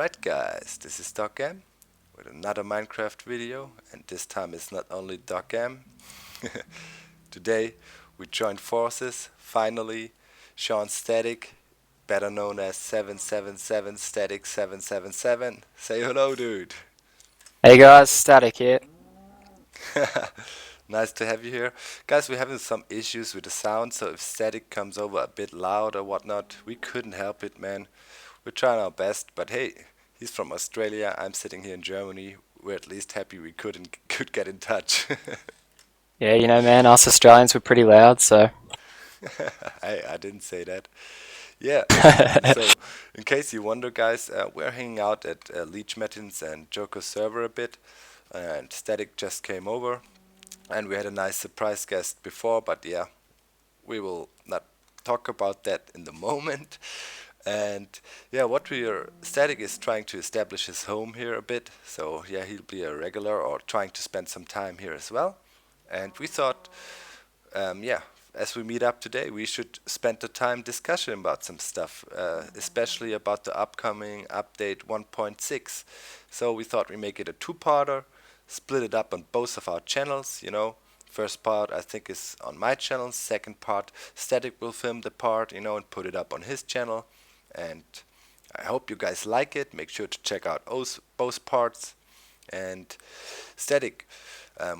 Alright guys, this is Docm with another Minecraft video, and this time it's not only Docm. Today we joined forces, finally. Sean Static, better known as 777 Static 777. Say hello, dude. Hey guys, Static here. Nice to have you here. Guys, we're having some issues with the sound, so if Static comes over a bit loud or whatnot, we couldn't help it, man. We're trying our best, but hey, he's from Australia, I'm sitting here in Germany. We're at least happy we could get in touch. Yeah, man, us Australians were pretty loud, so. I didn't say that. Yeah, so in case you wonder, guys, we're hanging out at Leech Metin's and Joker's server a bit, and Static just came over, and we had a nice surprise guest before, but yeah, we will not talk about that in the moment. And yeah, what we are Static is trying to establish his home here a bit, so yeah, he'll be a regular or trying to spend some time here as well. And we thought, yeah, as we meet up today, we should spend the time discussing about some stuff, especially about the upcoming update 1.6. So we thought we make it a two-parter, split it up on both of our channels. First part I think is on my channel, second part Static will film the part, and put it up on his channel. And I hope you guys like it. Make sure to check out both parts. And Static,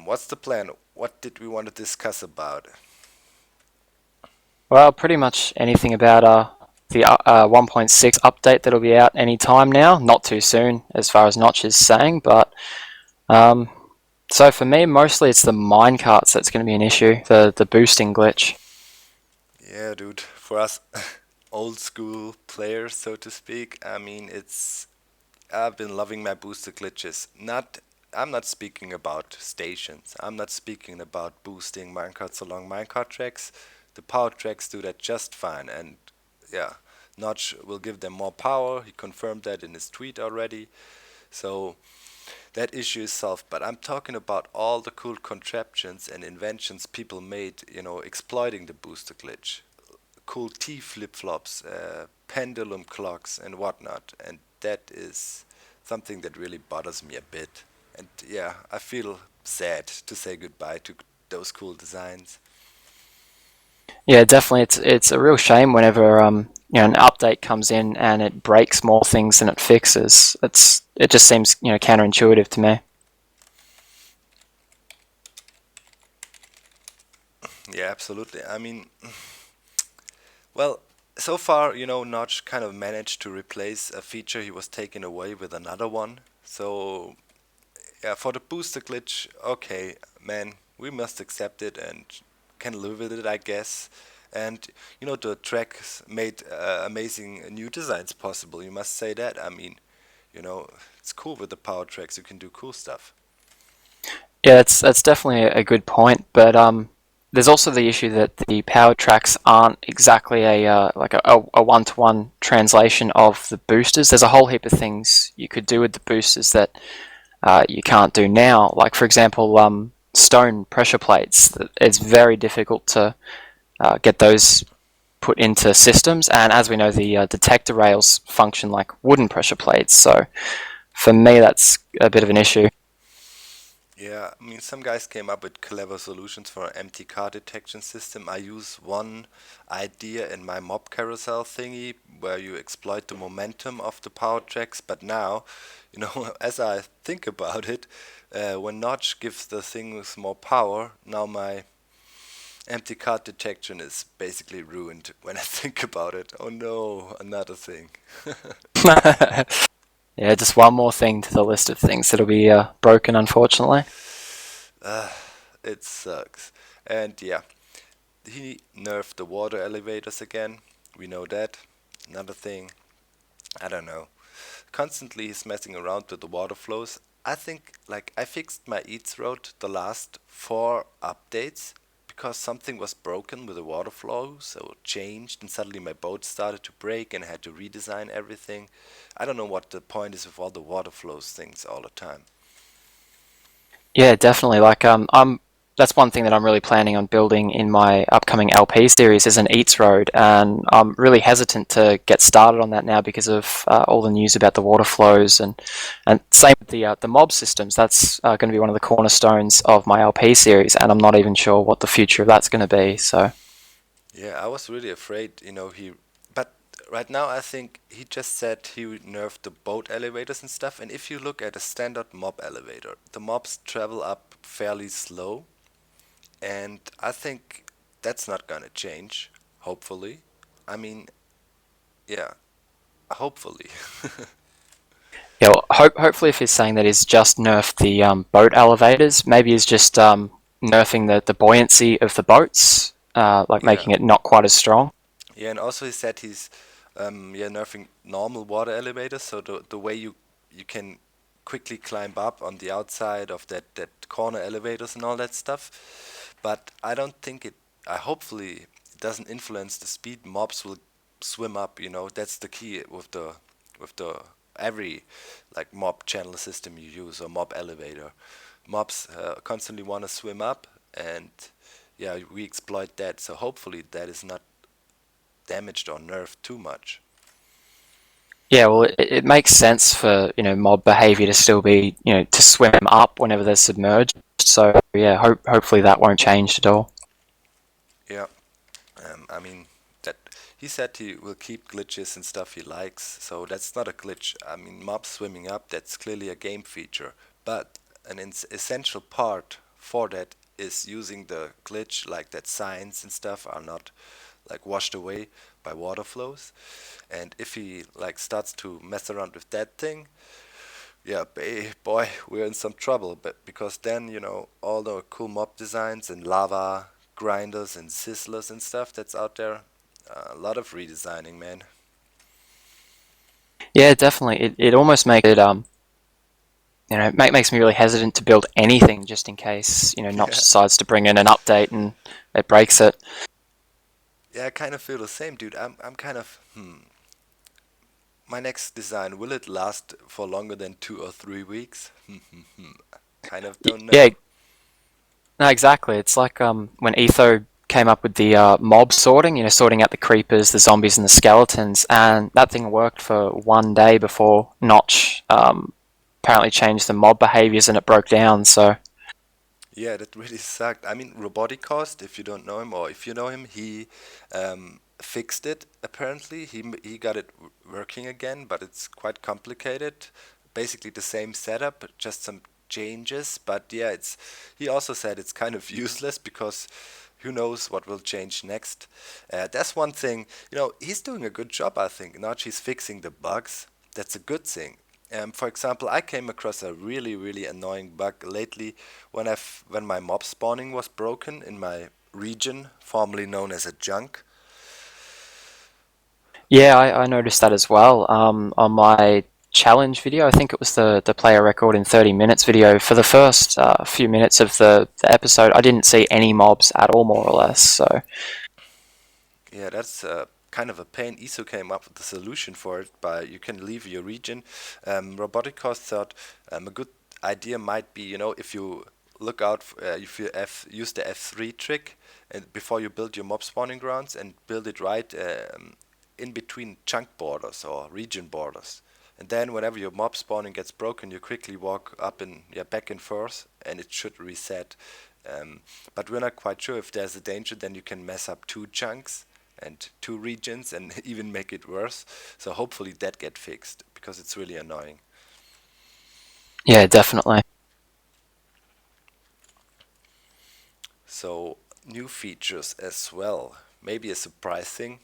what's the plan? What did we want to discuss about? Well, pretty much anything about the 1.6 update that'll be out any time now. Not too soon, as far as Notch is saying, but um, so for me, mostly it's the minecarts that's going to be an issue, the boosting glitch. Yeah, dude, for us old school players, so to speak, I mean, I've been loving my booster glitches. I'm not speaking about stations. I'm not speaking about boosting minecarts along minecart tracks. The power tracks do that just fine, and yeah, Notch will give them more power. He confirmed that in his tweet already. So that issue is solved. But I'm talking about all the cool contraptions and inventions people made, exploiting the booster glitch. Cool T flip-flops, pendulum clocks and whatnot. And that is something that really bothers me a bit. And yeah, I feel sad to say goodbye to those cool designs. Yeah, definitely, it's a real shame whenever an update comes in and it breaks more things than it fixes. It just seems counterintuitive to me. Yeah, absolutely. I mean, well, so far, Notch kind of managed to replace a feature he was taking away with another one. So yeah, for the booster glitch, okay, man, we must accept it and can live with it, I guess. And the tracks made amazing new designs possible. You must say that. I mean, it's cool with the power tracks. You can do cool stuff. Yeah, that's definitely a good point, but there's also the issue that the power tracks aren't exactly a one-to-one translation of the boosters. There's a whole heap of things you could do with the boosters that you can't do now. Like for example, stone pressure plates. It's very difficult to get those put into systems, and as we know, the detector rails function like wooden pressure plates. So for me, that's a bit of an issue. Yeah, I mean, some guys came up with clever solutions for an empty car detection system. I use one idea in my mob carousel thingy where you exploit the momentum of the power tracks. But now, as I think about it, when Notch gives the things more power, now my empty card detection is basically ruined when I think about it. Oh no, another thing. Yeah, just one more thing to the list of things that'll be broken, unfortunately. Uh, it sucks. And yeah, he nerfed the water elevators again. We know that. Another thing, I don't know. Constantly he's messing around with the water flows. I think like I fixed my eats road the last four updates because something was broken with the water flow, so it changed and suddenly my boat started to break and I had to redesign everything. I don't know what the point is with all the water flows things all the time. Yeah, definitely. Like that's one thing that I'm really planning on building in my upcoming LP series is an Eats road, and I'm really hesitant to get started on that now because of all the news about the water flows and same with the mob systems. That's going to be one of the cornerstones of my LP series, and I'm not even sure what the future of that's going to be. So Yeah, I was really afraid, but right now I think he just said he would nerf the boat elevators and stuff. And if you look at a standard mob elevator, the mobs travel up fairly slow, and I think that's not gonna change. Hopefully, I mean, yeah, hopefully. yeah, well, hopefully if he's saying that he's just nerfed the boat elevators, maybe he's just nerfing the buoyancy of the boats, like Yeah, making it not quite as strong. yeah, and also he said he's yeah, nerfing normal water elevators, so the way you can quickly climb up on the outside of that corner elevators and all that stuff. But I don't think it. I hopefully it doesn't influence the speed mobs will swim up. That's the key with the every like mob channel system you use or mob elevator. Mobs constantly want to swim up, and yeah, we exploit that. So hopefully that is not damaged or nerfed too much. Yeah, well, it makes sense for mob behavior to still be to swim up whenever they're submerged. So yeah, hopefully that won't change at all. Yeah, I mean that he said he will keep glitches and stuff he likes, so that's not a glitch. I mean, mobs swimming up, that's clearly a game feature, but an essential part for that is using the glitch, like that signs and stuff are not like washed away by water flows. And if he like starts to mess around with that thing, yeah, boy, we're in some trouble. But because then, all the cool mob designs and lava grinders and sizzlers and stuff that's out there, a lot of redesigning, man. Yeah, definitely. It almost makes it makes me really hesitant to build anything just in case Notch Yeah, decides to bring in an update and it breaks it. yeah, I kind of feel the same, dude. I'm kind of, my next design, will it last for longer than 2 or 3 weeks? Kind of don't Yeah, know. no, exactly. It's like when Etho came up with the mob sorting, sorting out the creepers, the zombies, and the skeletons, and that thing worked for one day before Notch apparently changed the mob behaviors and it broke down. So Yeah, that really sucked. I mean, Robotic Cost, if you don't know him, or if you know him, he fixed it apparently. He got it working again, but it's quite complicated. Basically the same setup, just some changes. But yeah, he also said it's kind of useless because who knows what will change next. That's one thing, he's doing a good job, I think. Not he's fixing the bugs. That's a good thing. For example, I came across a really, really annoying bug lately when my mob spawning was broken in my region, formerly known as a junk. yeah, I noticed that as well. On my challenge video, I think it was the player record in 30 minutes video. For the first few minutes of the episode, I didn't see any mobs at all, more or less. So Yeah, that's kind of a pain. ISO came up with the solution for it, but you can leave your region. Roboticos thought a good idea might be, if you look out, if you use the F3 trick and before you build your mob spawning grounds and build it right in between chunk borders or region borders. And then whenever your mob spawning gets broken, you quickly walk up and yeah, back and forth, and it should reset. But we're not quite sure if there's a danger. Then you can mess up two chunks and two regions and even make it worse. So hopefully that get fixed because it's really annoying. yeah, definitely. So new features as well. Maybe a surprise thing.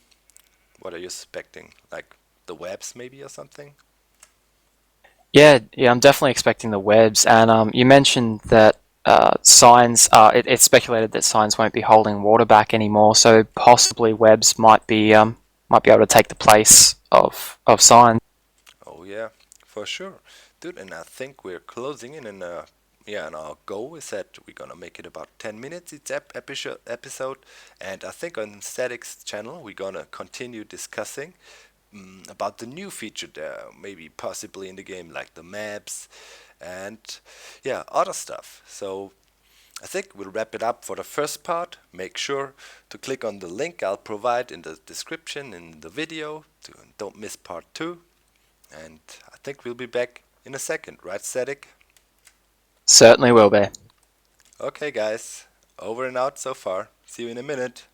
What are you expecting? Like the webs maybe or something? Yeah, I'm definitely expecting the webs. And you mentioned that signs. It's speculated that signs won't be holding water back anymore, so possibly webs might be able to take the place of signs. Oh yeah, for sure, dude. And I think we're closing in, and yeah, and our goal is that we're gonna make it about 10 minutes each episode. And I think on Static's channel we're gonna continue discussing about the new feature there, maybe possibly in the game, like the maps and yeah, other stuff. So I think we'll wrap it up for the first part. Make sure to click on the link I'll provide in the description in the video. Don't miss part 2. And I think we'll be back in a second, right, Static? Certainly will be. Okay, guys. Over and out so far. See you in a minute.